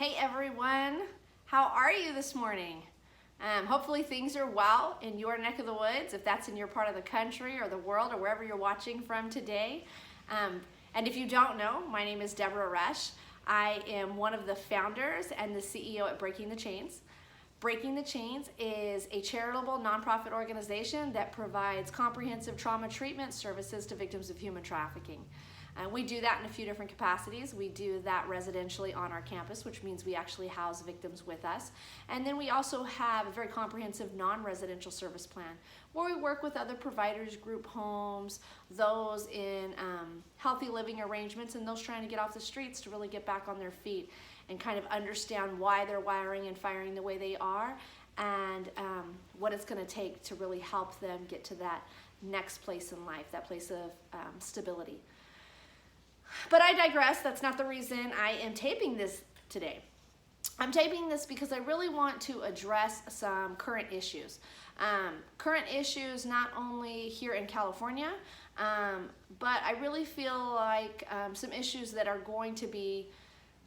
Hey everyone, how are you this morning? Hopefully things are well in your neck of the woods, if that's in your part of the country or the world or wherever you're watching from today. And if you don't know, my name is Debra Rush. I am one of the founders and the CEO at Breaking the Chains. Breaking the Chains is a charitable nonprofit organization that provides comprehensive trauma treatment services to victims of human trafficking. We do that in a few different capacities. We do that residentially on our campus, which means we actually house victims with us. And then we also have a very comprehensive non-residential service plan where we work with other providers, group homes, those in healthy living arrangements, and those trying to get off the streets to really get back on their feet and kind of understand why they're wiring and firing the way they are, and what it's going to take to really help them get to that next place in life, that place of stability. But I digress. That's not the reason I am taping this today. I'm taping this because I really want to address some current issues. Current issues not only here in California, but I really feel like some issues that are going to be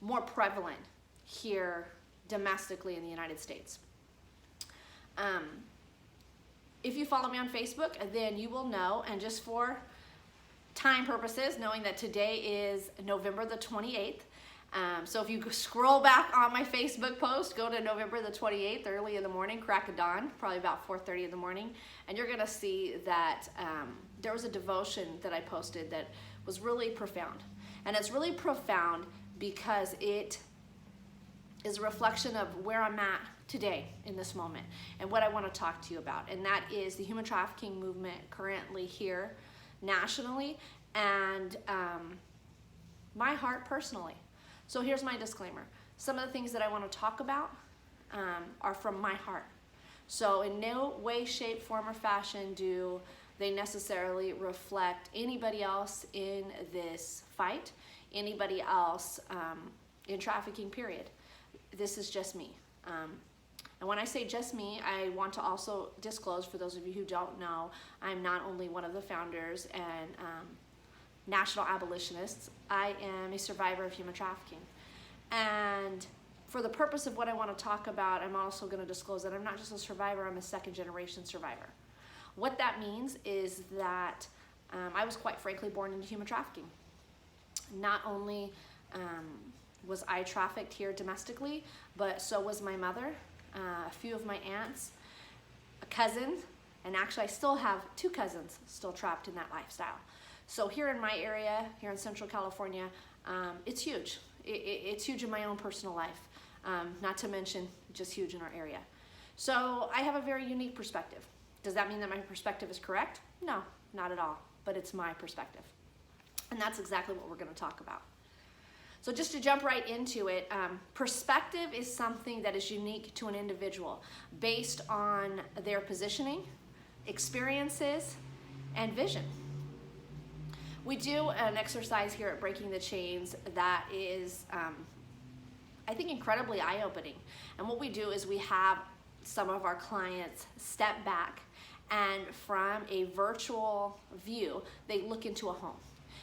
more prevalent here domestically in the United States. If you follow me on Facebook, then you will know, and just for time purposes, knowing that today is November the 28th. So if you scroll back on my Facebook post, go to November the 28th, early in the morning, crack of dawn, probably about 4:30 in the morning, and you're gonna see that there was a devotion that I posted that was really profound. And it's really profound because it is a reflection of where I'm at today in this moment and what I want to talk to you about. And that is the human trafficking movement currently here nationally, and my heart personally. So here's my disclaimer. Some of the things that I want to talk about are from my heart. So in no way, shape, form, or fashion do they necessarily reflect anybody else in this fight, anybody else in trafficking, period. This is just me. And when I say just me, I want to also disclose, for those of you who don't know, I'm not only one of the founders and national abolitionists, I am a survivor of human trafficking. And for the purpose of what I want to talk about, I'm also going to disclose that I'm not just a survivor, I'm a second-generation survivor. What that means is that I was quite frankly born into human trafficking. Not only was I trafficked here domestically, but so was my mother, a few of my aunts, a cousin, and actually I still have two cousins still trapped in that lifestyle. So here in my area, here in Central California, it's huge. It's huge in my own personal life, not to mention just huge in our area. So I have a very unique perspective. Does that mean that my perspective is correct? No, not at all, but it's my perspective. And that's exactly what we're going to talk about. So just to jump right into it, perspective is something that is unique to an individual based on their positioning, experiences, and vision. We do an exercise here at Breaking the Chains that is, I think, incredibly eye-opening. And what we do is we have some of our clients step back, and from a virtual view, they look into a home.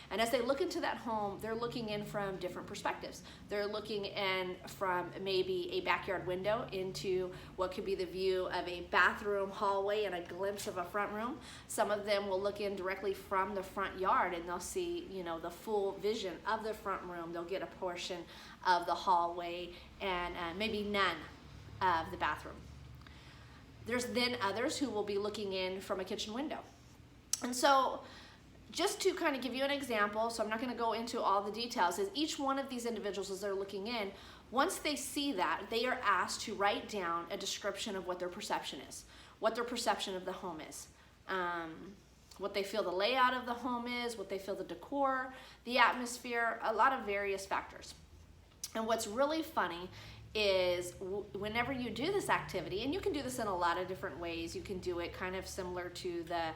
And as they look into that home, they're looking in from different perspectives. They're looking in from maybe a backyard window into what could be the view of a bathroom, hallway, and a glimpse of a front room. Some of them will look in directly from the front yard, and they'll see, the full vision of the front room. They'll get a portion of the hallway and maybe none of the bathroom. There's then others who will be looking in from a kitchen window. And so, just to kind of give you an example, so I'm not going to go into all the details, is each one of these individuals, as they're looking in, once they see that, they are asked to write down a description of what their perception is, what their perception of the home is, what they feel the layout of the home is, what they feel the decor, the atmosphere, a lot of various factors. And what's really funny is whenever you do this activity, and you can do this in a lot of different ways. You can do it kind of similar to the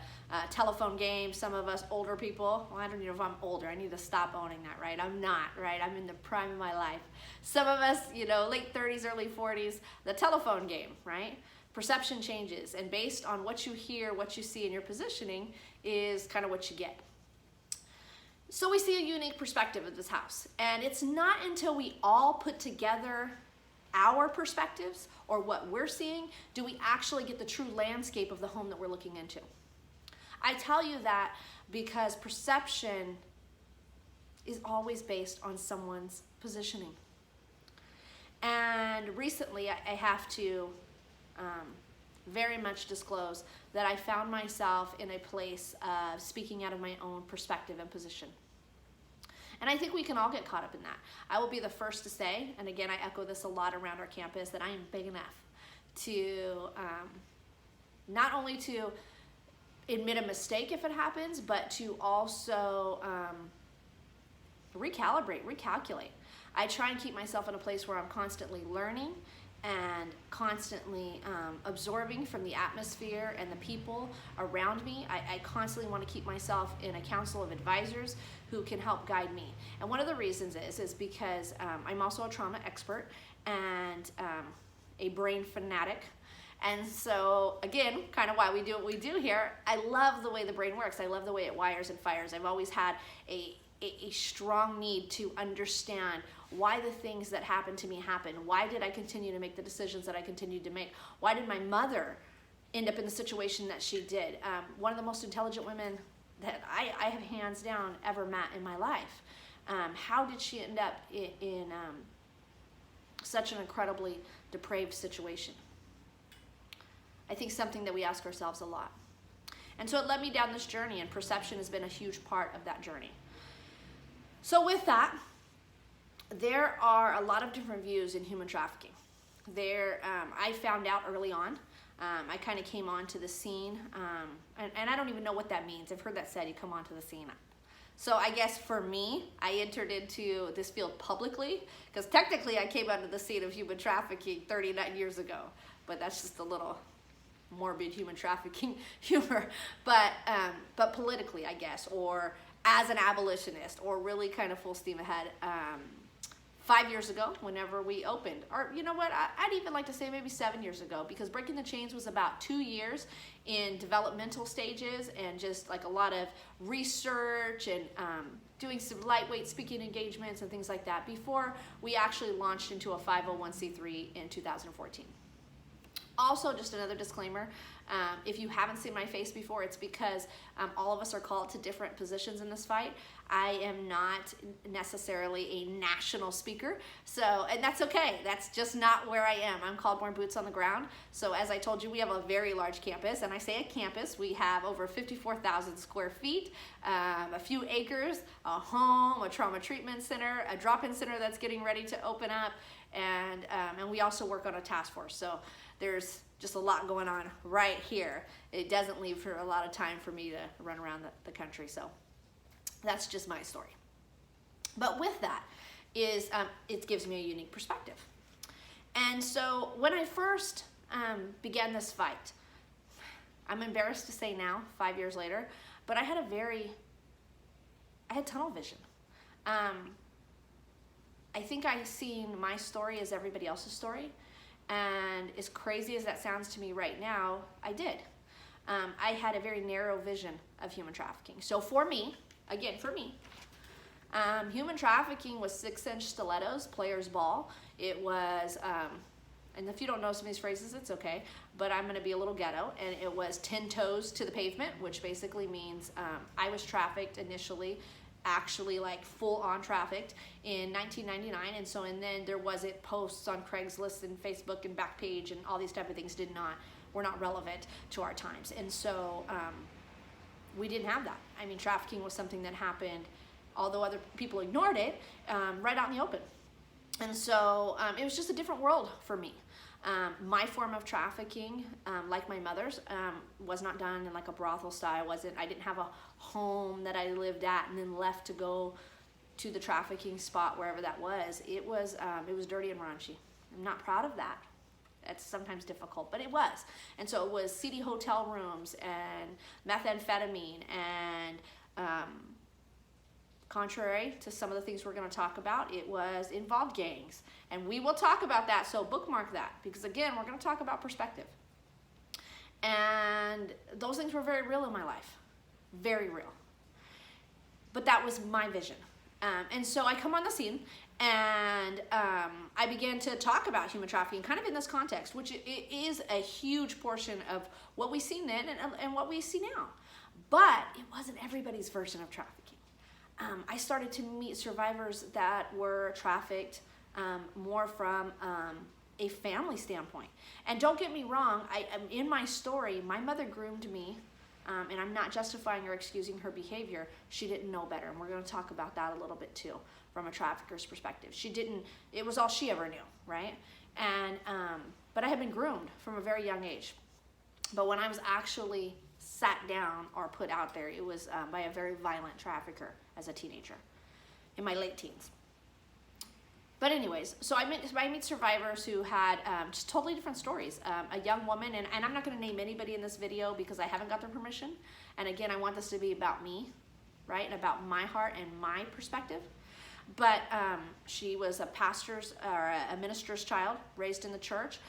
telephone game. Some of us older people, well, I don't even know if I'm older. I need to stop owning that, right? I'm not, right? I'm in the prime of my life. Some of us, late 30s, early 40s, the telephone game, right? Perception changes, and based on what you hear, what you see in your positioning is kind of what you get. So we see a unique perspective of this house, and it's not until we all put together our perspectives or what we're seeing? Do we actually get the true landscape of the home that we're looking into? I tell you that because perception is always based on someone's positioning. And recently, I have to very much disclose that I found myself in a place of speaking out of my own perspective and position. And I think we can all get caught up in that. I will be the first to say, and again, I echo this a lot around our campus, that I am big enough to not only to admit a mistake if it happens, but to also recalculate. I try and keep myself in a place where I'm constantly learning and constantly absorbing from the atmosphere and the people around me. I constantly want to keep myself in a council of advisors who can help guide me. And one of the reasons is because I'm also a trauma expert and a brain fanatic. And so, again, kind of why we do what we do here, I love the way the brain works. I love the way it wires and fires. I've always had a strong need to understand why the things that happened to me happened. Why did I continue to make the decisions that I continued to make? Why did my mother end up in the situation that she did? One of the most intelligent women that I have hands down ever met in my life. How did she end up in such an incredibly depraved situation? I think something that we ask ourselves a lot. And so it led me down this journey, and perception has been a huge part of that journey. So with that, there are a lot of different views in human trafficking. I found out early on. I kind of came onto the scene, and I don't even know what that means. I've heard that said, you come onto the scene. So I guess for me, I entered into this field publicly, because technically I came onto the scene of human trafficking 39 years ago, but that's just a little morbid human trafficking humor. But politically, I guess, or as an abolitionist, or really kind of full steam ahead. 5 years ago, whenever we opened, or you know what, I'd even like to say maybe 7 years ago, because Breaking the Chains was about 2 years in developmental stages and just like a lot of research and doing some lightweight speaking engagements and things like that before we actually launched into a 501c3 in 2014. Also, just another disclaimer, if you haven't seen my face before, it's because all of us are called to different positions in this fight. I am not necessarily a national speaker, and that's okay. That's just not where I am. I'm called Born Boots on the Ground. So as I told you, we have a very large campus, and I say a campus, we have over 54,000 square feet, a few acres, a home, a trauma treatment center, a drop-in center that's getting ready to open up, and we also work on a task force. So there's just a lot going on right here. It doesn't leave for a lot of time for me to run around the country. So that's just my story. But with that is, it gives me a unique perspective. And so when I first began this fight, I'm embarrassed to say now, 5 years later, but I had tunnel vision. I think I seen my story as everybody else's story. And as crazy as that sounds to me right now, I did. I had a very narrow vision of human trafficking. So for me, human trafficking was 6-inch stilettos, player's ball. It was, and if you don't know some of these phrases, it's okay, but I'm gonna be a little ghetto, and it was 10 toes to the pavement, which basically means I was trafficked initially, actually like full on trafficked in 1999, and then there wasn't posts on Craigslist and Facebook and Backpage and all these type of things were not relevant to our times, and so we didn't have that. I mean, trafficking was something that happened, although other people ignored it, right out in the open, and so it was just a different world for me. My form of trafficking, like my mother's, was not done in like a brothel style. I didn't have a home that I lived at and then left to go to the trafficking spot, wherever that was. It was dirty and raunchy. I'm not proud of that. It's sometimes difficult, but it was. And so it was seedy hotel rooms and methamphetamine and, contrary to some of the things we're going to talk about, it involved gangs. And we will talk about that, so bookmark that, because again, we're going to talk about perspective. And those things were very real in my life. Very real. But that was my vision. And so I come on the scene, and I I began to talk about human trafficking kind of in this context, which it is a huge portion of what we see then and what we see now. But it wasn't everybody's version of trafficking. I started to meet survivors that were trafficked more from a family standpoint. And don't get me wrong, in my story, my mother groomed me, and I'm not justifying or excusing her behavior. She didn't know better, and we're going to talk about that a little bit too, from a trafficker's perspective. It was all she ever knew, right? And but I had been groomed from a very young age. But when I was actually sat down or put out there, it was by a very violent trafficker as a teenager, in my late teens. But anyways, so I meet survivors who had just totally different stories. A young woman, and I'm not going to name anybody in this video because I haven't got their permission. And again, I want this to be about me, right? And about my heart and my perspective. But she was a pastor's or a minister's child, raised in the church.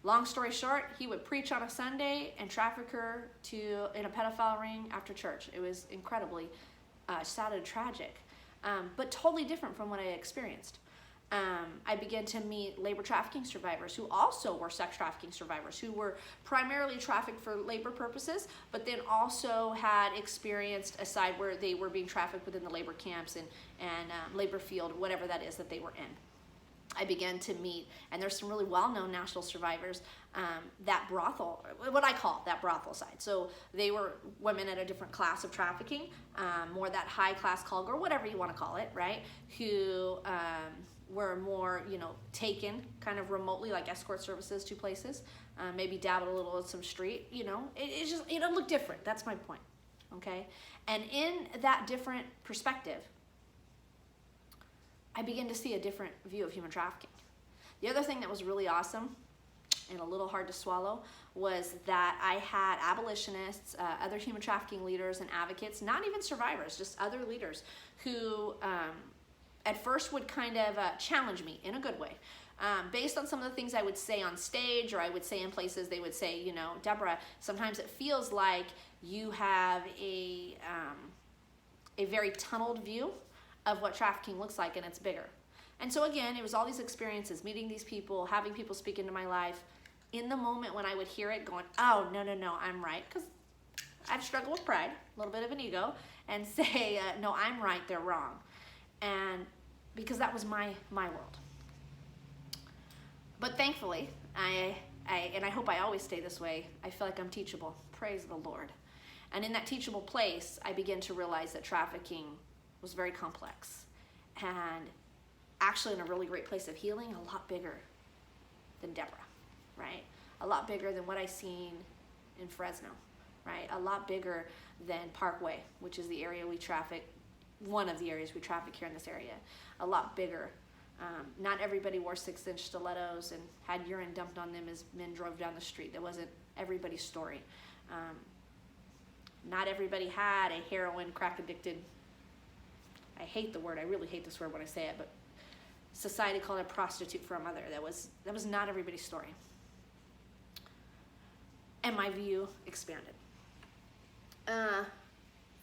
Long story short, he would preach on a Sunday and traffic her in a pedophile ring after church. It was incredibly sad and tragic. But totally different from what I experienced. I began to meet labor trafficking survivors who also were sex trafficking survivors, who were primarily trafficked for labor purposes, but then also had experienced a side where they were being trafficked within the labor camps and labor field, whatever that is that they were in. I began to meet, and there's some really well-known national survivors, that brothel, what I call that brothel side. So they were women at a different class of trafficking, more that high-class call girl, whatever you want to call it, right? Who were more, taken kind of remotely, like escort services to places, maybe dabbled a little in some street, it looked different. That's my point, okay? And in that different perspective, I began to see a different view of human trafficking. The other thing that was really awesome and a little hard to swallow was that I had abolitionists, other human trafficking leaders and advocates, not even survivors, just other leaders who at first would kind of challenge me in a good way. Based on some of the things I would say on stage, or I would say in places, they would say, Debra, sometimes it feels like you have a very tunneled view of what trafficking looks like, and it's bigger. And so again, it was all these experiences, meeting these people, having people speak into my life. In the moment when I would hear it, going, oh, no, I'm right, because I'd struggle with pride, a little bit of an ego, and say, no, I'm right, they're wrong. And because that was my world. But thankfully, and I hope I always stay this way, I feel like I'm teachable. Praise the Lord. And in that teachable place, I began to realize that trafficking was very complex, and actually in a really great place of healing, a lot bigger than Debra, right? A lot bigger than what I seen in Fresno, right? A lot bigger than Parkway, which is the area we traffic, one of the areas we traffic here in this area. A lot bigger. Not everybody wore 6-inch stilettos and had urine dumped on them as men drove down the street. That wasn't everybody's story. Not everybody had a heroin, crack addicted, I hate the word, I really hate this word when I say it, but society called it a prostitute for a mother. That was not everybody's story. And my view expanded.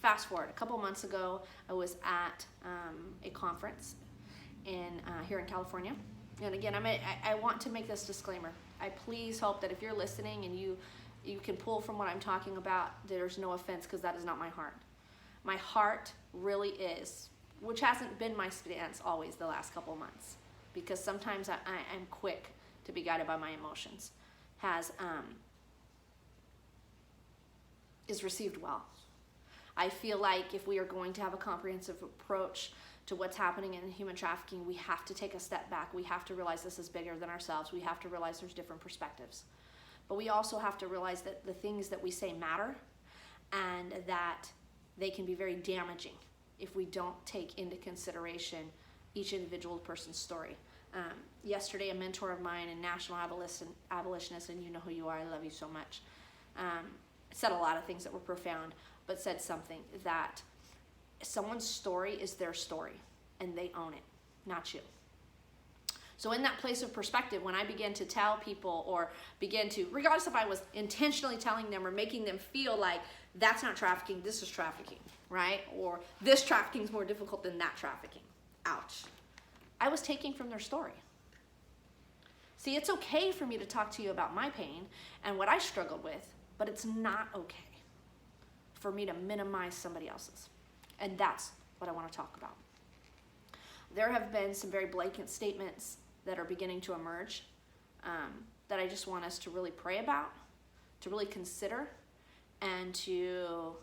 Fast forward, a couple months ago, I was at a conference here in California. And again, I want to make this disclaimer. I please hope that if you're listening and you can pull from what I'm talking about, there's no offense, because that is not my heart. My heart really is, which hasn't been my stance always the last couple of months, because sometimes I'm quick to be guided by my emotions, is received well. I feel like if we are going to have a comprehensive approach to what's happening in human trafficking, we have to take a step back. We have to realize this is bigger than ourselves. We have to realize there's different perspectives. But we also have to realize that the things that we say matter, and that they can be very damaging if we don't take into consideration each individual person's story. Yesterday, a mentor of mine, a national abolitionist, and you know who you are, I love you so much, said a lot of things that were profound, but said something that someone's story is their story, and they own it, not you. So in that place of perspective, when I began to tell people, or begin to, regardless if I was intentionally telling them or making them feel like that's not trafficking, this is trafficking, right? Or this trafficking is more difficult than that trafficking. Ouch. I was taking from their story. See, it's okay for me to talk to you about my pain and what I struggled with, but it's not okay for me to minimize somebody else's. And that's what I want to talk about. There have been some very blatant statements that are beginning to emerge that I just want us to really pray about, to really consider, and to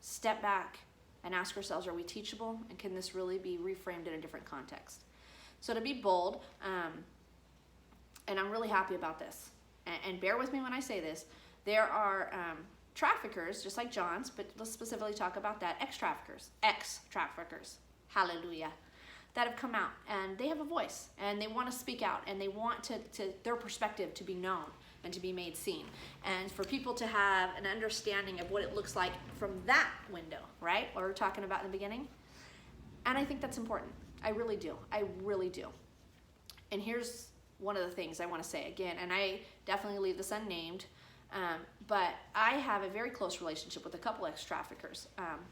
step back and ask ourselves, are we teachable? And can this really be reframed in a different context? So to be bold, and I'm really happy about this, and bear with me when I say this, there are traffickers, just like John's, but let's specifically talk about that, ex-traffickers, hallelujah, that have come out, and they have a voice, and they want to speak out, and they want to their perspective to be known and to be made seen, and for people to have an understanding of what it looks like from that window, right? What we're talking about in the beginning. And I think that's important. I really do. I really do. And here's one of the things I want to say again, and I definitely leave this unnamed, but I have a very close relationship with a couple ex-traffickers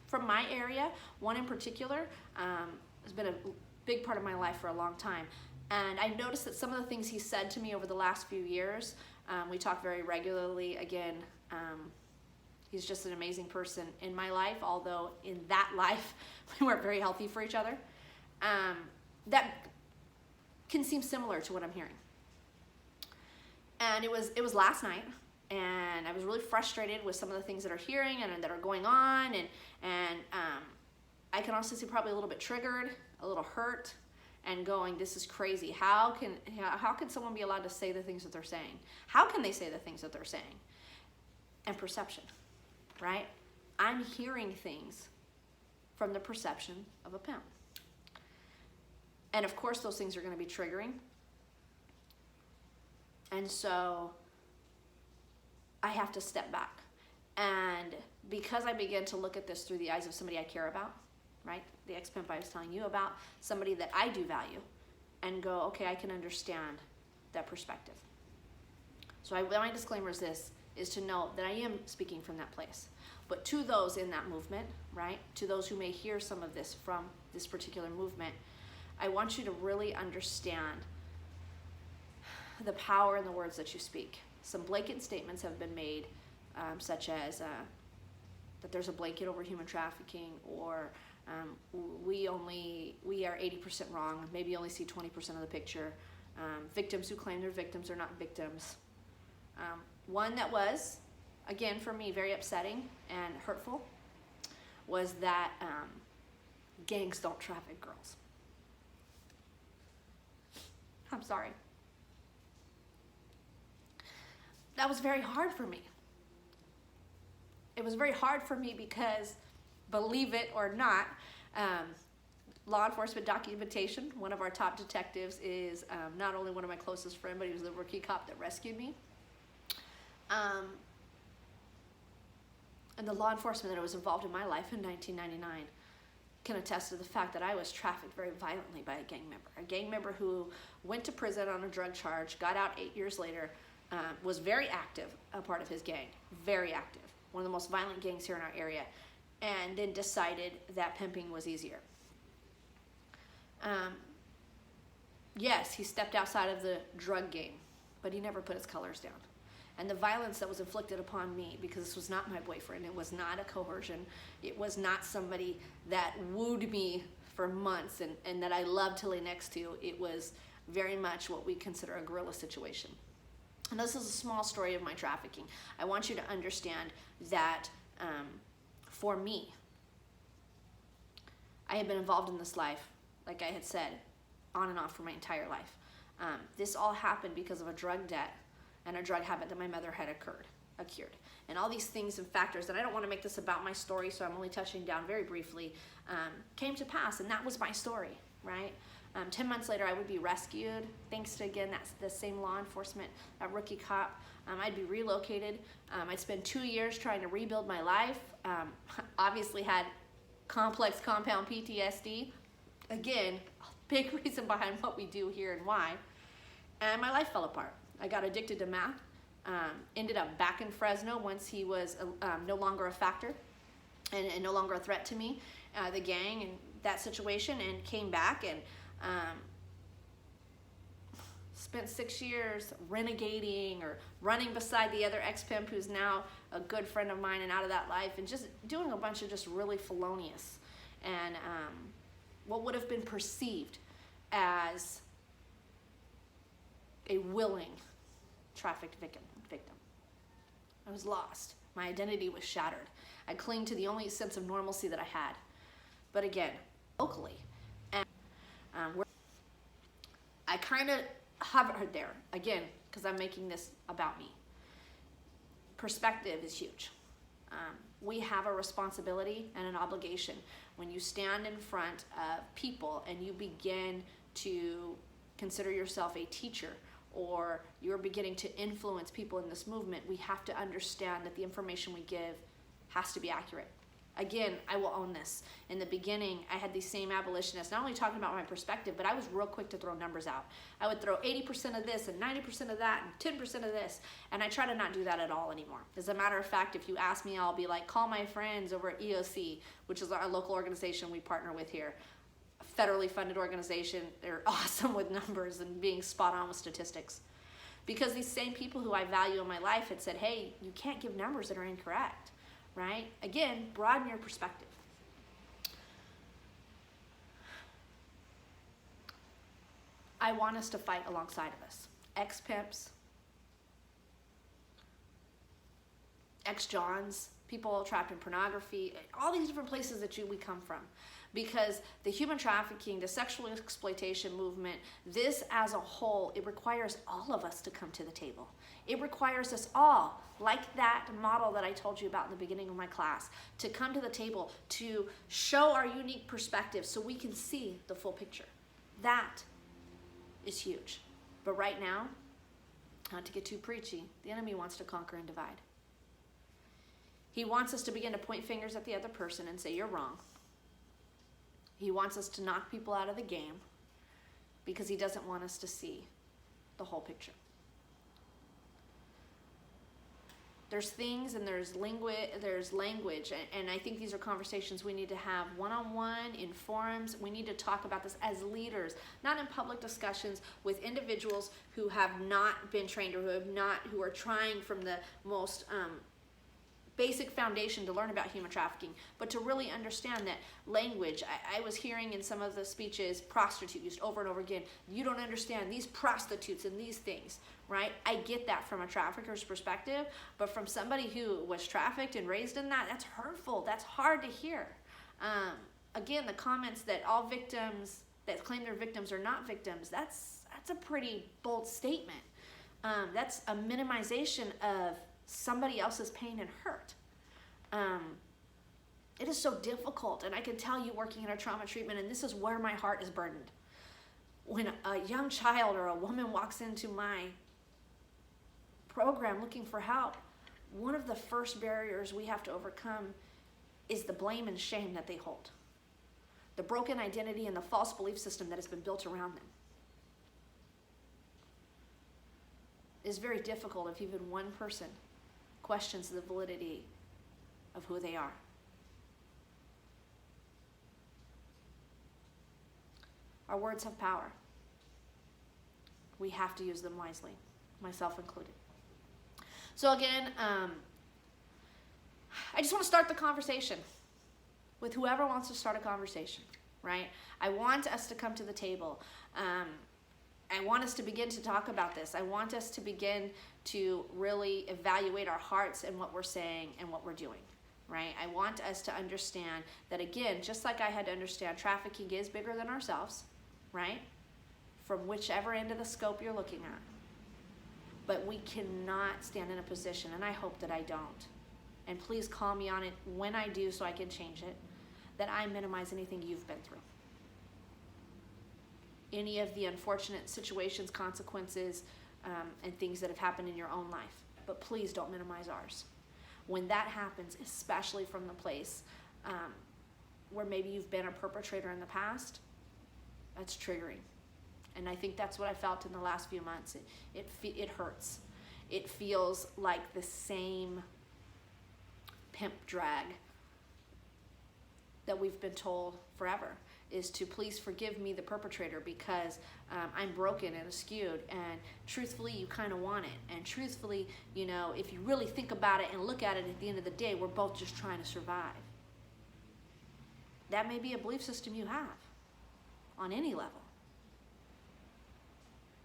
from my area. One in particular has been a big part of my life for a long time. And I noticed that some of the things he said to me over the last few years, we talk very regularly. Again, he's just an amazing person in my life, although in that life we weren't very healthy for each other. That can seem similar to what I'm hearing. And it was last night, and I was really frustrated with some of the things that are hearing and that are going on, and I can also see probably a little bit triggered, a little hurt, and going, this is crazy. How can someone be allowed to say the things that they're saying? How can they say the things that they're saying? And perception, right? I'm hearing things from the perception of a pimp. And of course those things are going to be triggering. And so I have to step back. And because I began to look at this through the eyes of somebody I care about, right? The ex-pimp I was telling you about, somebody that I do value, and go, okay, I can understand that perspective. So my disclaimer is this, is to know that I am speaking from that place. But to those in that movement, right? To those who may hear some of this from this particular movement, I want you to really understand the power in the words that you speak. Some blatant statements have been made, such as that there's a blanket over human trafficking, or we are 80% wrong, maybe only see 20% of the picture. Victims who claim they're victims are not victims. One that was, again, for me, very upsetting and hurtful was that gangs don't traffic girls. I'm sorry. That was very hard for me. It was very hard for me because, believe it or not, law enforcement documentation, one of our top detectives is not only one of my closest friends, but he was the rookie cop that rescued me. And the law enforcement that was involved in my life in 1999 can attest to the fact that I was trafficked very violently by a gang member who went to prison on a drug charge, got out 8 years later, was very active, a part of his gang, very active, one of the most violent gangs here in our area, and then decided that pimping was easier. Yes, he stepped outside of the drug game, but he never put his colors down. And the violence that was inflicted upon me, because this was not my boyfriend, it was not a coercion, it was not somebody that wooed me for months and that I loved to lay next to, it was very much what we consider a guerrilla situation. And this is a small story of my trafficking. I want you to understand that for me, I have been involved in this life, like I had said, on and off for my entire life. This all happened because of a drug debt and a drug habit that my mother had accrued. And all these things and factors, and I don't want to make this about my story, so I'm only touching down very briefly, came to pass, and that was my story, right? 10 months later, I would be rescued, thanks to, again, that's the same law enforcement, that rookie cop. I'd be relocated. I'd spend 2 years trying to rebuild my life. Obviously had complex compound PTSD. Again, a big reason behind what we do here and why. And my life fell apart. I got addicted to meth, ended up back in Fresno once he was no longer a factor and no longer a threat to me, the gang and that situation, and came back and Spent 6 years renegading or running beside the other ex-pimp who's now a good friend of mine and out of that life, and just doing a bunch of just really felonious and what would have been perceived as a willing trafficked victim. I was lost. My identity was shattered. I clung to the only sense of normalcy that I had. But again, locally, and I kind of hovered there, again, because I'm making this about me. Perspective is huge. We have a responsibility and an obligation when you stand in front of people and you begin to consider yourself a teacher, or you're beginning to influence people in this movement. We have to understand that the information we give has to be accurate. Again, I will own this. In the beginning, I had these same abolitionists, not only talking about my perspective, but I was real quick to throw numbers out. I would throw 80% of this and 90% of that and 10% of this, and I try to not do that at all anymore. As a matter of fact, if you ask me, I'll be like, call my friends over at EOC, which is our local organization we partner with here. A federally funded organization. They're awesome with numbers and being spot on with statistics. Because these same people who I value in my life had said, hey, you can't give numbers that are incorrect. Right? Again, broaden your perspective. I want us to fight alongside of us. Ex-pimps, ex-Johns, people trapped in pornography, all these different places that we come from. Because the human trafficking, the sexual exploitation movement, this as a whole, it requires all of us to come to the table. It requires us all, like that model that I told you about in the beginning of my class, to come to the table, to show our unique perspective so we can see the full picture. That is huge. But right now, not to get too preachy, the enemy wants to conquer and divide. He wants us to begin to point fingers at the other person and say, you're wrong. He wants us to knock people out of the game because he doesn't want us to see the whole picture. There's things and there's language, and I think these are conversations we need to have one-on-one, in forums. We need to talk about this as leaders, not in public discussions with individuals who have not been trained or who are trying from the most basic foundation to learn about human trafficking, but to really understand that language. I was hearing in some of the speeches, prostitute used over and over again. You don't understand these prostitutes and these things, right? I get that from a trafficker's perspective, but from somebody who was trafficked and raised in that, that's hurtful. That's hard to hear. Again, the comments that all victims that claim they're victims are not victims, that's a pretty bold statement. That's a minimization of somebody else's pain and hurt. It is so difficult, and I can tell you working in a trauma treatment, and this is where my heart is burdened. When a young child or a woman walks into my program looking for help, one of the first barriers we have to overcome is the blame and shame that they hold. The broken identity and the false belief system that has been built around them. It is very difficult if even one person questions the validity of who they are. Our words have power. We have to use them wisely, myself included. So again, I just want to start the conversation with whoever wants to start a conversation, right? I want us to come to the table. I want us to begin to talk about this. I want us to begin to really evaluate our hearts and what we're saying and what we're doing, right? I want us to understand that, again, just like I had to understand, trafficking is bigger than ourselves, right? From whichever end of the scope you're looking at. But we cannot stand in a position, and I hope that I don't, and please call me on it when I do so I can change it, that I minimize anything you've been through. Any of the unfortunate situations, consequences, and things that have happened in your own life. But please don't minimize ours. When that happens, especially from the place where maybe you've been a perpetrator in the past, that's triggering. And I think that's what I felt in the last few months. It hurts. It feels like the same pimp drag that we've been told forever. is to please forgive me, the perpetrator, because I'm broken and skewed, and truthfully, you kind of want it. And truthfully, you know, if you really think about it and look at it at the end of the day, we're both just trying to survive. That may be a belief system you have on any level,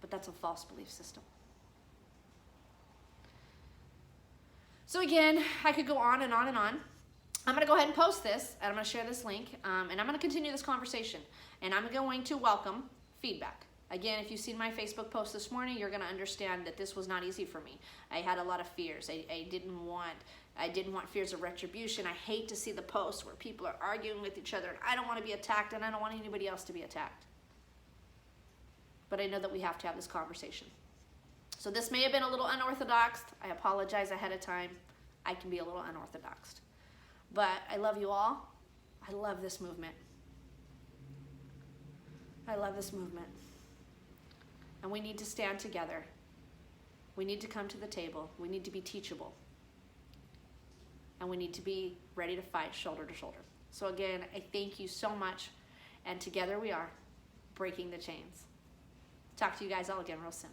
but that's a false belief system. So again, I could go on and on and on. I'm going to go ahead and post this, and I'm going to share this link, and I'm going to continue this conversation, and I'm going to welcome feedback. Again, if you've seen my Facebook post this morning, you're going to understand that this was not easy for me. I had a lot of fears. I didn't want fears of retribution. I hate to see the posts where people are arguing with each other, and I don't want to be attacked, and I don't want anybody else to be attacked. But I know that we have to have this conversation. So this may have been a little unorthodox. I apologize ahead of time. I can be a little unorthodox. But I love you all. I love this movement. I love this movement. And we need to stand together. We need to come to the table. We need to be teachable. And we need to be ready to fight shoulder to shoulder. So again, I thank you so much. And together we are breaking the chains. Talk to you guys all again real soon.